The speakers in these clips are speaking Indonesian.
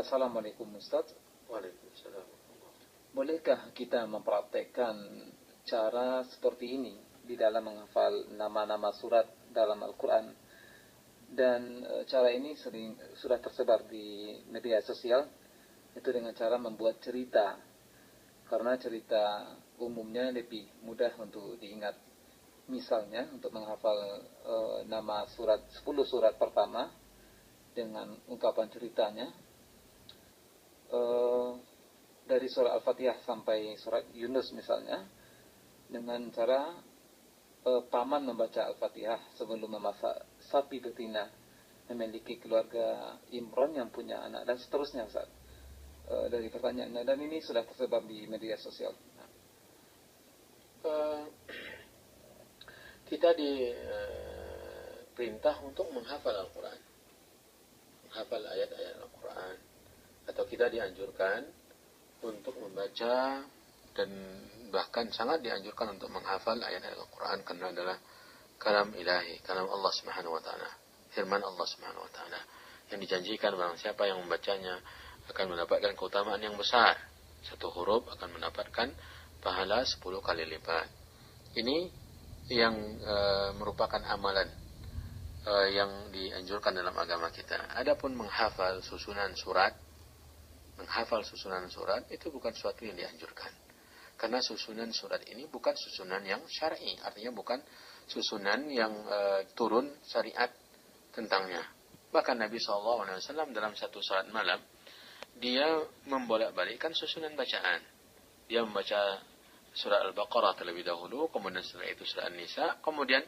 Ya, Assalamualaikum Ustaz. Waalaikumsalam. Bolehkah kita mempraktekkan cara seperti ini di dalam menghafal nama-nama surat dalam Al-Quran? Dan cara ini sudah tersebar di media sosial, itu dengan cara membuat cerita. Karena cerita umumnya lebih mudah untuk diingat. Misalnya untuk menghafal nama surat 10 surat pertama dengan ungkapan ceritanya, dari surah Al-Fatihah sampai surat Yunus misalnya, dengan cara paman membaca Al-Fatihah sebelum memasak sapi betina, memiliki keluarga Imron yang punya anak, dan seterusnya Ustaz. Dari pertanyaannya, dan ini sudah tersebar di media sosial. Kita diperintah untuk menghafal Al-Quran, menghafal ayat-ayat Al-Quran, atau kita dianjurkan untuk membaca dan bahkan sangat dianjurkan untuk menghafal ayat-ayat Al-Quran karena adalah kalam ilahi, kalam Allah Subhanahu wa taala, firman Allah Subhanahu wa taala yang dijanjikan barang siapa yang membacanya akan mendapatkan keutamaan yang besar. Satu huruf akan mendapatkan pahala 10 kali lipat. Ini yang merupakan amalan yang dianjurkan dalam agama kita. Adapun menghafal susunan surat itu bukan sesuatu yang dianjurkan. Karena susunan surat ini bukan susunan yang syar'i, artinya bukan susunan yang turun syariat tentangnya. Bahkan Nabi SAW dalam satu salat malam, dia membolak-balikkan susunan bacaan. Dia membaca surah Al-Baqarah terlebih dahulu, kemudian setelah itu surah An-Nisa, kemudian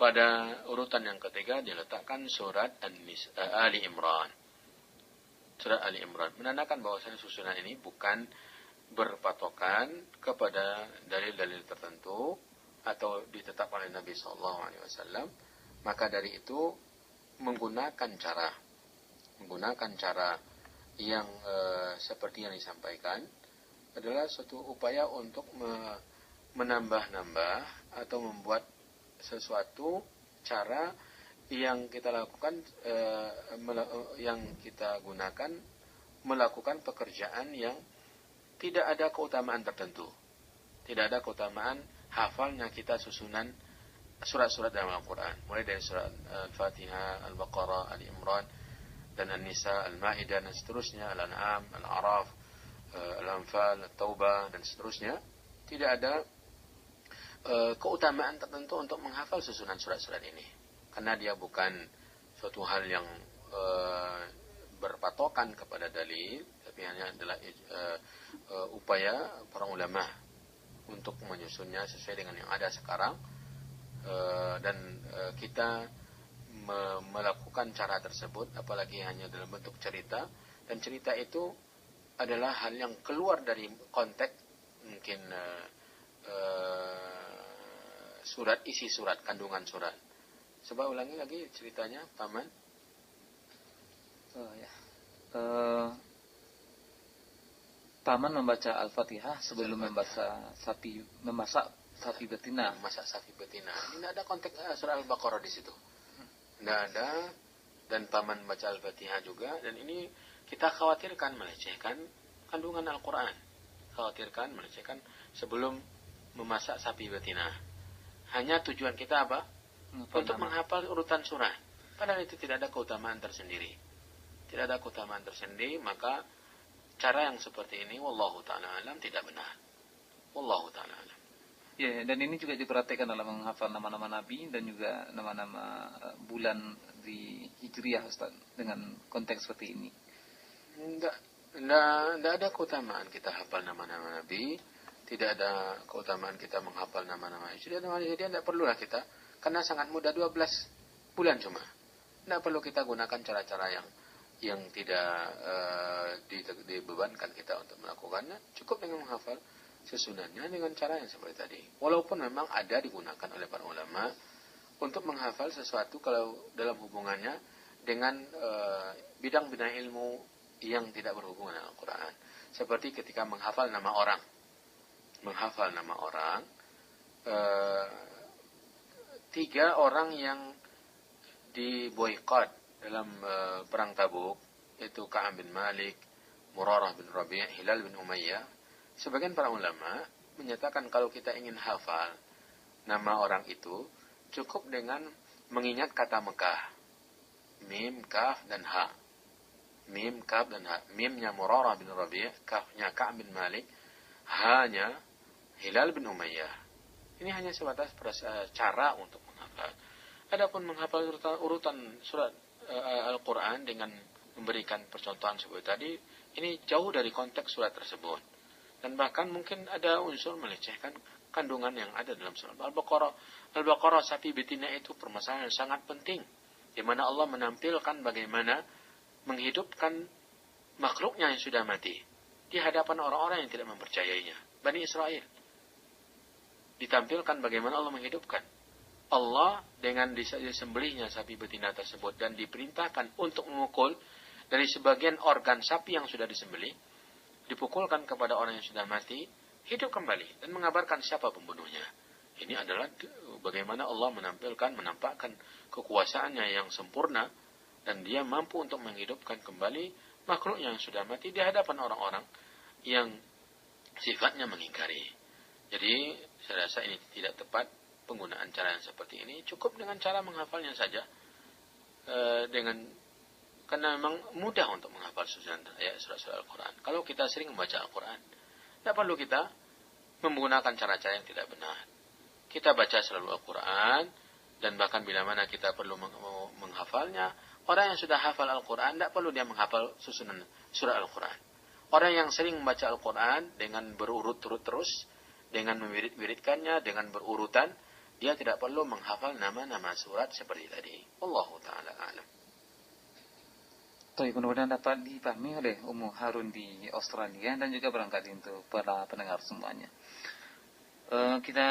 pada urutan yang ketiga diletakkan surat Ali Imran. Surat Ali Imran menandakan bahwasanya susunan ini bukan berpatokan kepada dalil-dalil tertentu atau ditetapkan oleh Nabi SAW. Maka dari itu menggunakan cara yang seperti yang disampaikan adalah suatu upaya untuk menambah-nambah atau membuat sesuatu cara yang kita lakukan, yang kita gunakan melakukan pekerjaan yang tidak ada keutamaan tertentu. Tidak ada keutamaan hafalnya kita susunan surat-surat dalam Al-Quran. Mulai dari surat Al-Fatihah, Al-Baqarah, Al-Imran, dan An-Nisa, Al-Ma'idah, dan seterusnya, Al-An'am, Al-A'raf, Al-Anfal, Al-Taubah, dan seterusnya. Tidak ada keutamaan tertentu untuk menghafal susunan surat-surat ini. Karena dia bukan suatu hal yang berpatokan kepada dalil, tapi hanya adalah upaya para ulama untuk menyusunnya sesuai dengan yang ada sekarang. Dan kita melakukan cara tersebut apalagi hanya dalam bentuk cerita, dan cerita itu adalah hal yang keluar dari konteks mungkin surat, isi surat, kandungan surat. Coba ulangi lagi ceritanya, Paman. Paman membaca Al-Fatihah sebelum memasak sapi betina. Memasak sapi betina. Ini tidak ada konteks surah Al-Baqarah di situ. Tidak ada. Dan paman membaca Al-Fatihah juga. Dan ini kita khawatirkan melecehkan kandungan Al-Quran. Khawatirkan melecehkan sebelum memasak sapi betina. Hanya tujuan kita apa? Untuk menghafal urutan surah. Padahal itu tidak ada keutamaan tersendiri. Tidak ada keutamaan tersendiri, maka cara yang seperti ini wallahu ta'ala alam tidak benar. Wallahu ta'ala alam. Ya, dan ini juga diperhatikan dalam menghafal nama-nama nabi dan juga nama-nama bulan di Hijriah, Ustaz, dengan konteks seperti ini. Tidak ada keutamaan kita hafal nama-nama nabi. Tidak ada keutamaan kita menghafal nama-nama Hijriah. Jadi tidak perlulah kita, karena sangat mudah, 12 bulan cuma. Tidak perlu kita gunakan cara-cara yang tidak dibebankan kita untuk melakukannya. Cukup dengan menghafal susunannya dengan cara yang seperti tadi. Walaupun memang ada digunakan oleh para ulama untuk menghafal sesuatu kalau dalam hubungannya dengan bidang-bidang ilmu yang tidak berhubungan dengan Al-Quran. Seperti ketika menghafal nama orang. Menghafal nama orang, 3 orang yang diboikot dalam perang Tabuk, yaitu Ka'ab bin Malik, Murarah bin Rabi', Hilal bin Umayyah. Sebagian para ulama menyatakan kalau kita ingin hafal nama orang itu, cukup dengan mengingat kata Mekah. Mim, kaf, dan ha. Mim, kaf, dan ha. Mimnya Murarah bin Rabi', kafnya Ka'ab bin Malik, ha-nya Hilal bin Umayyah. Ini hanya sebatas cara untuk menghafal. Adapun menghafal urutan surat Al-Quran dengan memberikan percontohan seperti tadi, ini jauh dari konteks surat tersebut. Dan bahkan mungkin ada unsur melecehkan kandungan yang ada dalam surat Al-Baqarah. Al-Baqarah sapi betina itu permasalahan yang sangat penting, di mana Allah menampilkan bagaimana menghidupkan makhluknya yang sudah mati di hadapan orang-orang yang tidak mempercayainya. Bani Israel ditampilkan bagaimana Allah menghidupkan. Allah dengan disembelihnya sapi betina tersebut dan diperintahkan untuk memukul dari sebagian organ sapi yang sudah disembelih, dipukulkan kepada orang yang sudah mati, hidup kembali dan mengabarkan siapa pembunuhnya. Ini adalah bagaimana Allah menampakkan kekuasaannya yang sempurna dan dia mampu untuk menghidupkan kembali makhluk yang sudah mati di hadapan orang-orang yang sifatnya mengingkari. Jadi saya rasa ini tidak tepat penggunaan cara yang seperti ini. Cukup dengan cara menghafalnya saja, karena memang mudah untuk menghafal surat-surat Al-Quran. Kalau kita sering membaca Al-Quran, tidak perlu kita menggunakan cara-cara yang tidak benar. Kita baca selalu Al-Quran, dan bahkan bila mana kita perlu menghafalnya, orang yang sudah hafal Al-Quran tidak perlu dia menghafal susunan surat Al-Quran. Orang yang sering membaca Al-Quran dengan berurut-urut terus, dengan mewirid-wiridkannya, dengan berurutan, dia tidak perlu menghafal nama-nama surat seperti tadi. Wallahu ta'ala a'lam. Baik, mudah-mudahan dapat dipahami oleh Ummu Harun di Australia dan juga barangkali untuk para pendengar semuanya. Kita